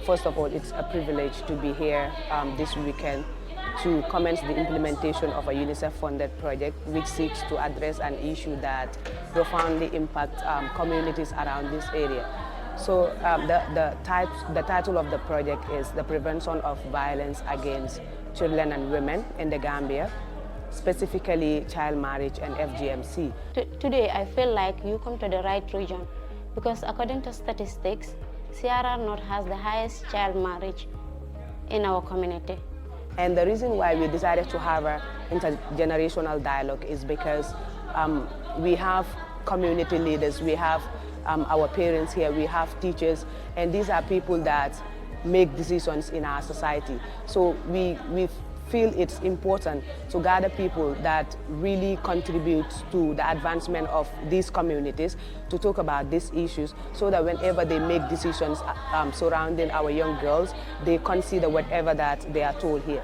First of all, it's a privilege to be here this weekend to commence the implementation of a UNICEF-funded project which seeks to address an issue that profoundly impacts communities around this area. So the title of the project is the Prevention of Violence Against Children and Women in the Gambia, specifically child marriage and FGM. Today, I feel like you come to the right region because according to statistics, CRR North has the highest child marriage in our community. And the reason why we decided to have an intergenerational dialogue is because we have community leaders, we have our parents here, we have teachers, and these are people that make decisions in our society. So we feel it's important to gather people that really contribute to the advancement of these communities to talk about these issues so that whenever they make decisions surrounding our young girls, they consider whatever that they are told here.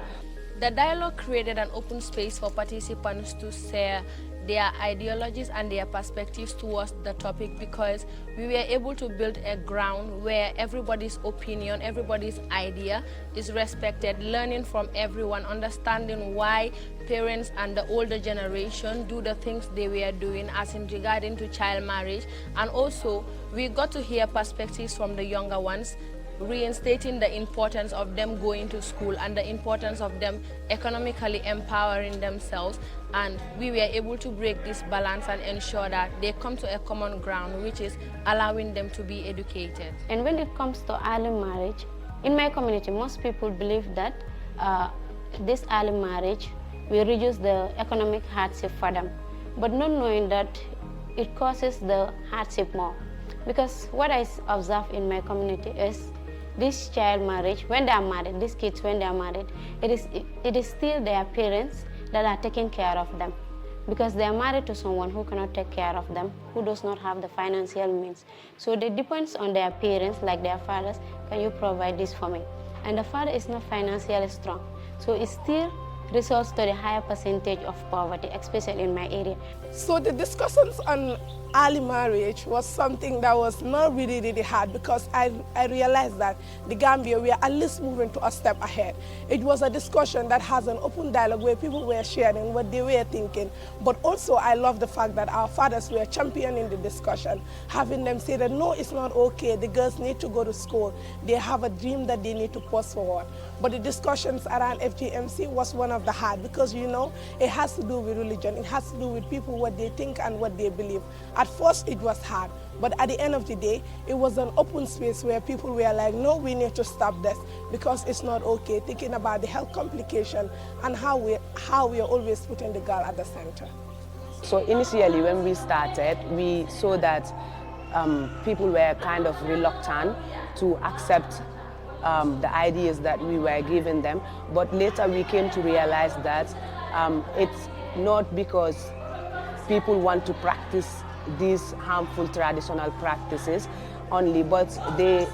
The dialogue created an open space for participants to share their ideologies and their perspectives towards the topic because we were able to build a ground where everybody's opinion, everybody's idea is respected, learning from everyone, understanding why parents and the older generation do the things they were doing as in regarding to child marriage. And also we got to hear perspectives from the younger ones, reinstating the importance of them going to school and the importance of them economically empowering themselves, and we were able to break this balance and ensure that they come to a common ground which is allowing them to be educated. And when it comes to early marriage, in my community most people believe that this early marriage will reduce the economic hardship for them, but not knowing that it causes the hardship more. Because what I observe in my community is this child marriage, when they are married, these kids when they are married, it is still their parents that are taking care of them because they are married to someone who cannot take care of them, who does not have the financial means. So it depends on their parents, like their fathers, can you provide this for me? And the father is not financially strong. So it still results to the higher percentage of poverty, especially in my area. So the discussions on early marriage was something that was not really hard because I realized that the Gambia, we are at least moving to a step ahead. It was a discussion that has an open dialogue where people were sharing what they were thinking, but also I love the fact that our fathers were championing the discussion, having them say that no, it's not okay, the girls need to go to school, they have a dream that they need to push forward. But the discussions around FGMC was one of the hard because, you know, it has to do with religion, it has to do with people, what they think and what they believe. At first it was hard, but at the end of the day, it was an open space where people were like, no, we need to stop this because it's not okay, thinking about the health complication and how we are always putting the girl at the center. So initially when we started, we saw that people were kind of reluctant to accept the ideas that we were giving them, but later we came to realize that it's not because people want to practice these harmful traditional practices only, but they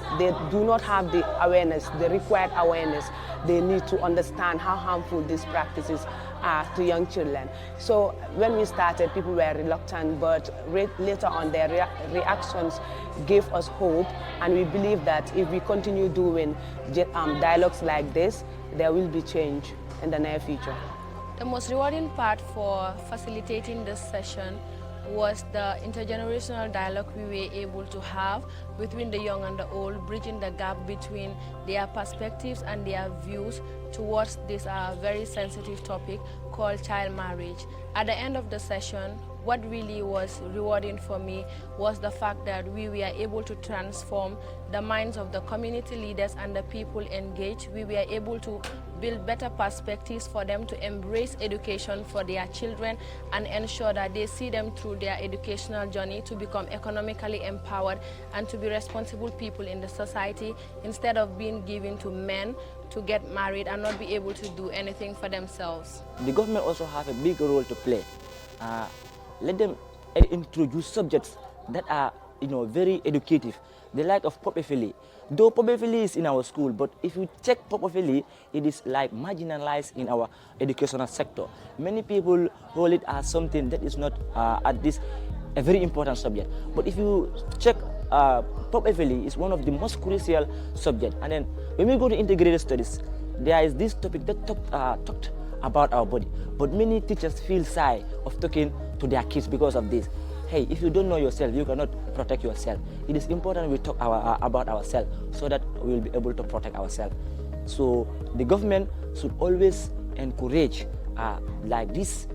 do not have the awareness, the required awareness. They need to understand how harmful these practices are to young children. So when we started, people were reluctant, but later on their reactions gave us hope, and we believe that if we continue doing dialogues like this, there will be change in the near future. The most rewarding part for facilitating this session was the intergenerational dialogue we were able to have between the young and the old, bridging the gap between their perspectives and their views towards this very sensitive topic called child marriage. At the end of the session, what really was rewarding for me was the fact that we were able to transform the minds of the community leaders and the people engaged. We were able to build better perspectives for them to embrace education for their children and ensure that they see them through their educational journey to become economically empowered and to be responsible people in the society instead of being given to men to get married and not be able to do anything for themselves. The government also has a big role to play. Let them introduce subjects that are, very educative. The like of popophilia. Though popophilia is in our school, but if you check popophilia, it is like marginalized in our educational sector. Many people hold it as something that is not at this a very important subject. But if you check pop-FLE is one of the most crucial subjects. And then when we go to integrated studies, there is this topic that talked about our body. But many teachers feel shy of talking to their kids because of this. Hey, if you don't know yourself, you cannot protect yourself. It is important we talk about ourselves so that we will be able to protect ourselves. So the government should always encourage like this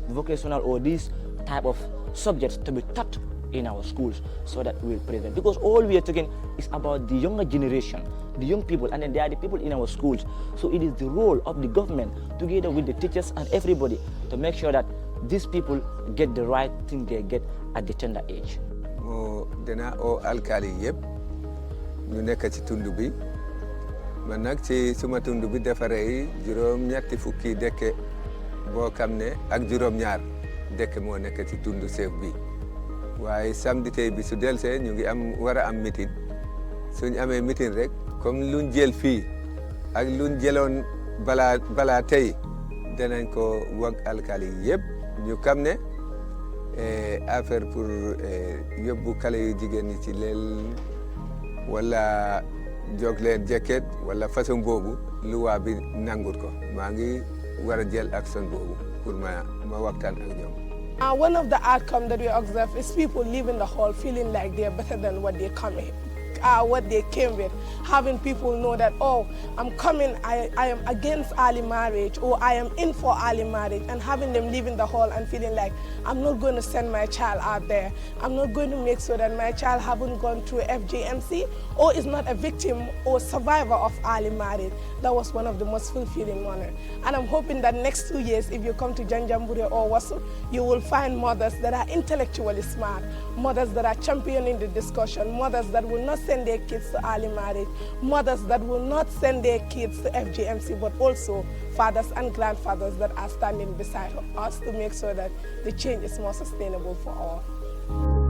vocational or this type of subjects to be taught in our schools so that we will prevent. Because all we are talking is about the younger generation, the young people, and then there are the people in our schools. So it is the role of the government together with the teachers and everybody to make sure that these people get the right thing they get at the tender age. Dina o alkali yeb ñu nekk ci tundu bi man nag ci suma tundu bi defaree juróom-ñetti fukki dëkk boo xam ne ak juróom-ñaar dëkk moo nekk ci tundu chef bi waaye samedi tey bi su delsee ñu ngi war a am meeting suñ amee meeting rek comme luñ jël fii ak luñ jëloon balaa tey danañ ko wag alkali yëpp ñu xam ne affaire pour yóbbu xale yu jigéen ñi ci leel wala jóg leen jacket wala façon boobu luwaa bi nangut ko maa ngi war a jël action boobu pour ma waxtaan ak ñoom. One of the outcomes that we observe is people leaving the hall feeling like they're better than what they came with. Having people know that, oh, I'm coming, I am against early marriage, or I am in for early marriage, and having them leaving the hall and feeling like, I'm not going to send my child out there. I'm not going to make sure that my child haven't gone through FGMC or is not a victim or survivor of early marriage. That was one of the most fulfilling moments. And I'm hoping that next 2 years, if you come to Janjanbureh or Wassu, you will find mothers that are intellectually smart, mothers that are championing the discussion, mothers that will not send their kids to early marriage, mothers that will not send their kids to FGMC, but also fathers and grandfathers that are standing beside us to make sure that the change is more sustainable for all.